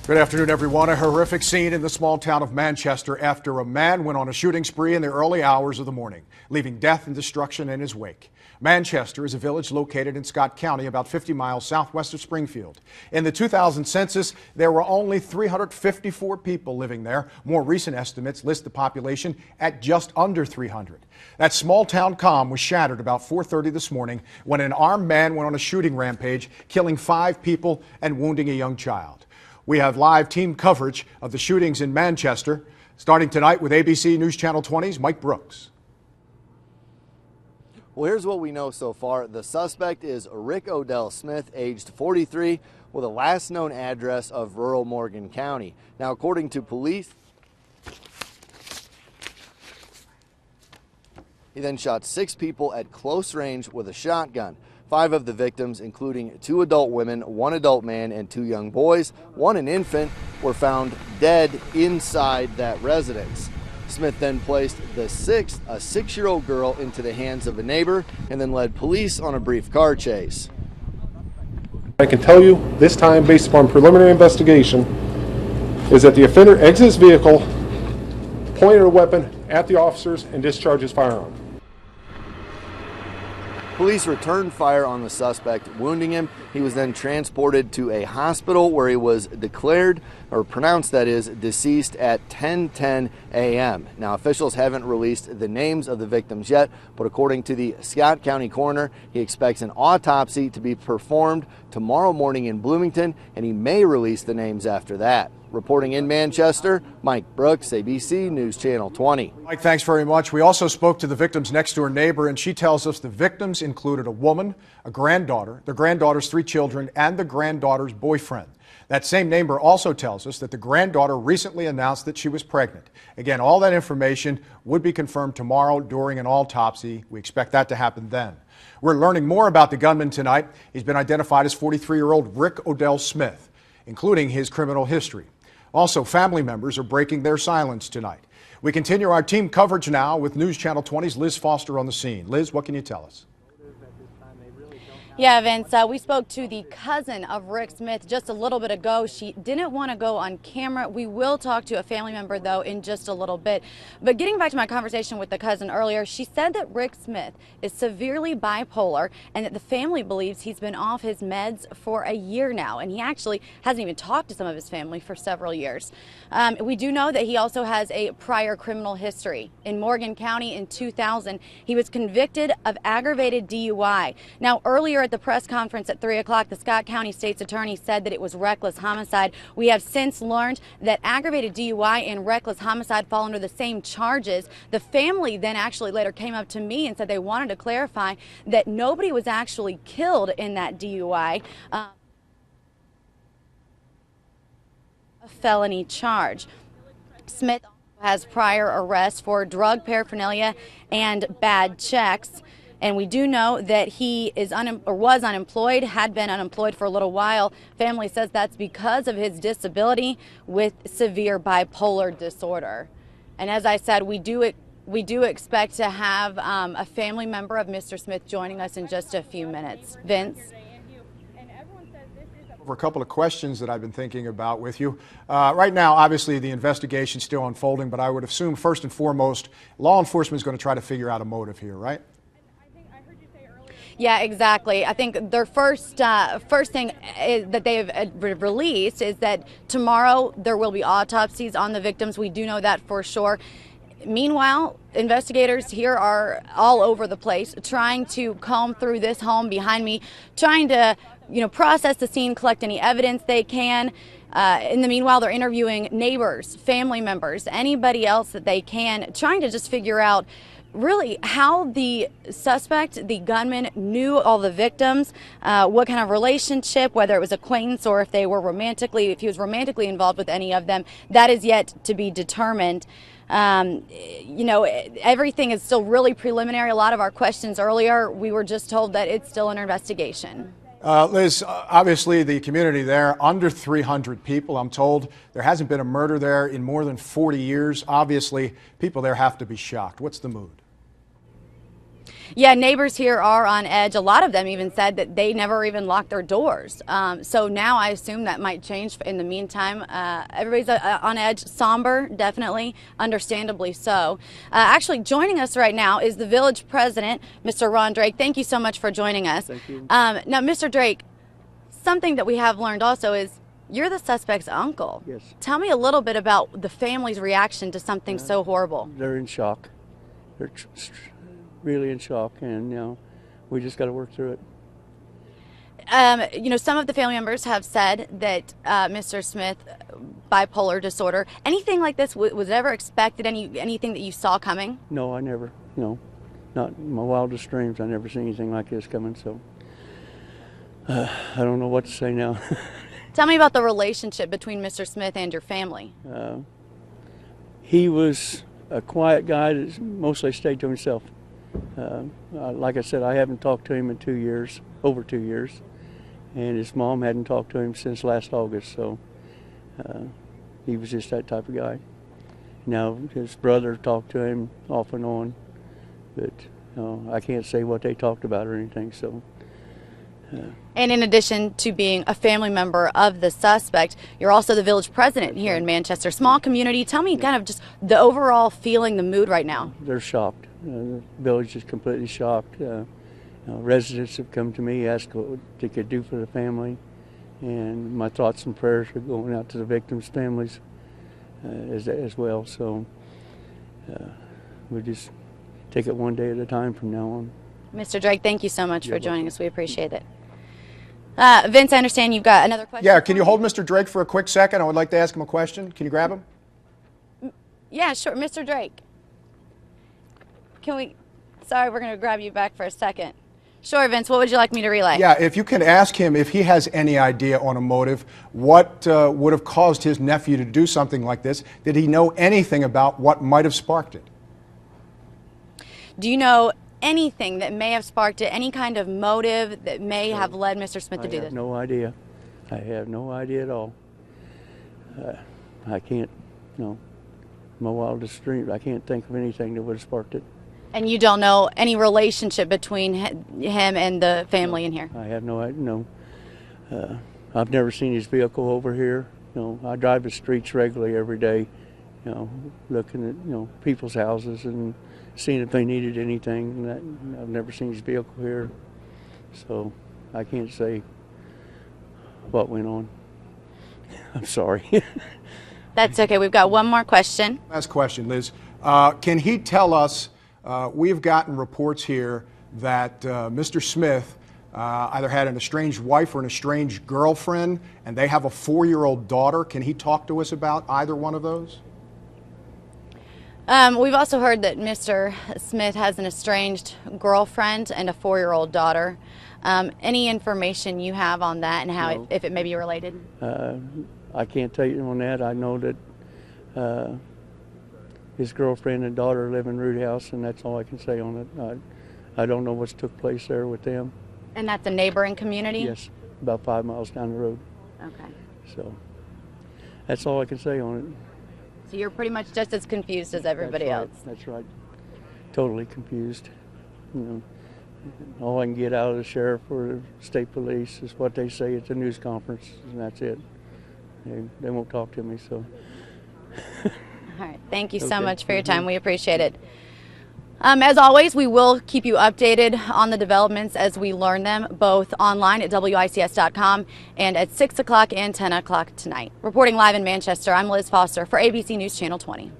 Good afternoon, everyone. A horrific scene in the small town of Manchester after a man went on a shooting spree in the early hours of the morning, leaving death and destruction in his wake. Manchester is a village located in Scott County, about 50 miles southwest of Springfield. In the 2000 census, there were only 354 people living there. More recent estimates list the population at just under 300. That small town calm was shattered about 4:30 this morning when an armed man went on a shooting rampage, killing 5 people and wounding a young child. We have live team coverage of the shootings in Manchester, starting tonight with ABC News Channel 20's Mike Brooks. Well, here's what we know so far. The suspect is Rick Odell Smith, aged 43, with a last known address of rural Morgan County. Now, according to police, he then shot 6 people at close range with a shotgun. 5 of the victims, including 2 adult women, 1 adult man, and 2 young boys, 1 an infant, were found dead inside that residence. Smith then placed the 6th, a 6-year-old girl, into the hands of a neighbor and then led police on a brief car chase. I can tell you this time, based upon preliminary investigation, is that the offender exits his vehicle, pointed a weapon at the officers, and discharged his firearm. Police returned fire on the suspect, wounding him. He was then transported to a hospital where he was declared, or pronounced that is, deceased at 10:10 a.m. Now, officials haven't released the names of the victims yet, but according to the Scott County coroner, he expects an autopsy to be performed tomorrow morning in Bloomington, and he may release the names after that. Reporting in Manchester, Mike Brooks, ABC News Channel 20. Mike, thanks very much. We also spoke to the victim's next-door neighbor, and she tells us the victims included a woman, a granddaughter, the granddaughter's 3 children, and the granddaughter's boyfriend. That same neighbor also tells us that the granddaughter recently announced that she was pregnant. Again, all that information would be confirmed tomorrow during an autopsy. We expect that to happen then. We're learning more about the gunman tonight. He's been identified as 43-year-old Rick Odell Smith, including his criminal history. Also, family members are breaking their silence tonight. We continue our team coverage now with News Channel 20's Liz Foster on the scene. Liz, what can you tell us? Yeah, Vince, we spoke to the cousin of Rick Smith just a little bit ago. She didn't want to go on camera. We will talk to a family member, though, in just a little bit. But getting back to my conversation with the cousin earlier, she said that Rick Smith is severely bipolar and that the family believes he's been off his meds for a year now. And he actually hasn't even talked to some of his family for several years. We do know that he also has a prior criminal history. In Morgan County in 2000, he was convicted of aggravated DUI. Now, earlier at the press conference at 3 o'clock, the Scott County State's Attorney said that it was reckless homicide. We have since learned that aggravated DUI and reckless homicide fall under the same charges. The family then actually later came up to me and said they wanted to clarify that nobody was actually killed in that DUI. A felony charge. Smith has prior arrests for drug paraphernalia and bad checks. And we do know that he is was unemployed, had been unemployed for a little while. Family says that's because of his disability with severe bipolar disorder. And as I said, we do expect to have a family member of Mr. Smith joining us in just a few minutes. Vince? Over a couple of questions that I've been thinking about with you. Right now, obviously, the investigation is still unfolding, but I would assume first and foremost, law enforcement is going to try to figure out a motive here, right? Yeah, exactly. I think their first thing that they have released is that tomorrow there will be autopsies on the victims. We do know that for sure. Meanwhile, investigators here are all over the place trying to comb through this home behind me, trying to, process the scene, collect any evidence they can. In the meanwhile, they're interviewing neighbors, family members, anybody else that they can, trying to just figure out really how the suspect, the gunman, knew all the victims, what kind of relationship, whether it was acquaintance or if he was romantically involved with any of them. That is yet to be determined. Everything is still really preliminary. A lot of our questions earlier, we were just told that it's still an investigation. Liz, obviously the community there, under 300 people, I'm told. There hasn't been a murder there in more than 40 years. Obviously, people there have to be shocked. What's the mood? Yeah, neighbors here are on edge. A lot of them even said that they never even locked their doors. So now I assume that might change in the meantime. Everybody's on edge, somber, definitely, understandably so. Actually, joining us right now is the village president, Mr. Ron Drake. Thank you so much for joining us. Thank you. Now, Mr. Drake, something that we have learned also is you're the suspect's uncle. Yes. Tell me a little bit about the family's reaction to something so horrible. They're in shock. They're really in shock, and we just got to work through it. Some of the family members have said that Mr. Smith, bipolar disorder. Anything like this was ever expected? Anything that you saw coming? No, I never. No, not in my wildest dreams. I never seen anything like this coming. So I don't know what to say now. Tell me about the relationship between Mr. Smith and your family. He was a quiet guy that mostly stayed to himself. Like I said, I haven't talked to him in 2 years, over 2 years, and his mom hadn't talked to him since last August, so he was just that type of guy. Now, his brother talked to him off and on, but I can't say what they talked about or anything, so. And in addition to being a family member of the suspect, you're also the village president here in Manchester. Small community. Tell me kind of just the overall feeling, the mood right now. They're shocked. The village is completely shocked. Residents have come to me, asked what they could do for the family, and my thoughts and prayers are going out to the victims' families as well. So we just take it one day at a time from now on. Mr. Drake, thank you so much for joining us. We appreciate it. Vince, I understand you've got another question. Yeah, can you hold Mr. Drake for a quick second? I would like to ask him a question. Can you grab him? Yeah, sure. Mr. Drake. Sorry, we're going to grab you back for a second. Sure, Vince, what would you like me to relay? Yeah, if you can ask him if he has any idea on a motive, what would have caused his nephew to do something like this? Did he know anything about what might have sparked it? Do you know anything that may have sparked it, any kind of motive that may have led Mr. Smith to do this? I have no idea. I have no idea at all. I can't, my wildest dreams, I can't think of anything that would have sparked it. And you don't know any relationship between him and the family in here? I have no idea, no. I've never seen his vehicle over here. I drive the streets regularly every day, looking at, people's houses and seeing if they needed anything. I've never seen his vehicle here, so I can't say what went on. I'm sorry. That's okay. We've got one more question. Last question, Liz. Can he tell us, we've gotten reports here that Mr. Smith either had an estranged wife or an estranged girlfriend, and they have a 4-year-old daughter. Can he talk to us about either one of those? We've also heard that Mr. Smith has an estranged girlfriend and a 4-year-old daughter. Any information you have on that and how if it may be related? I can't tell you on that. I know that his girlfriend and daughter live in Root House, and that's all I can say on it. I don't know what's took place there with them. And that's a neighboring community? Yes, about 5 miles down the road. Okay. So that's all I can say on it. So you're pretty much just as confused as everybody else. That's right. Totally confused. All I can get out of the sheriff or the state police is what they say at the news conference, and that's it. They won't talk to me, so. All right. Thank you so much for your time. We appreciate it. As always, we will keep you updated on the developments as we learn them, both online at WICS.com and at 6 o'clock and 10 o'clock tonight. Reporting live in Manchester, I'm Liz Foster for ABC News Channel 20.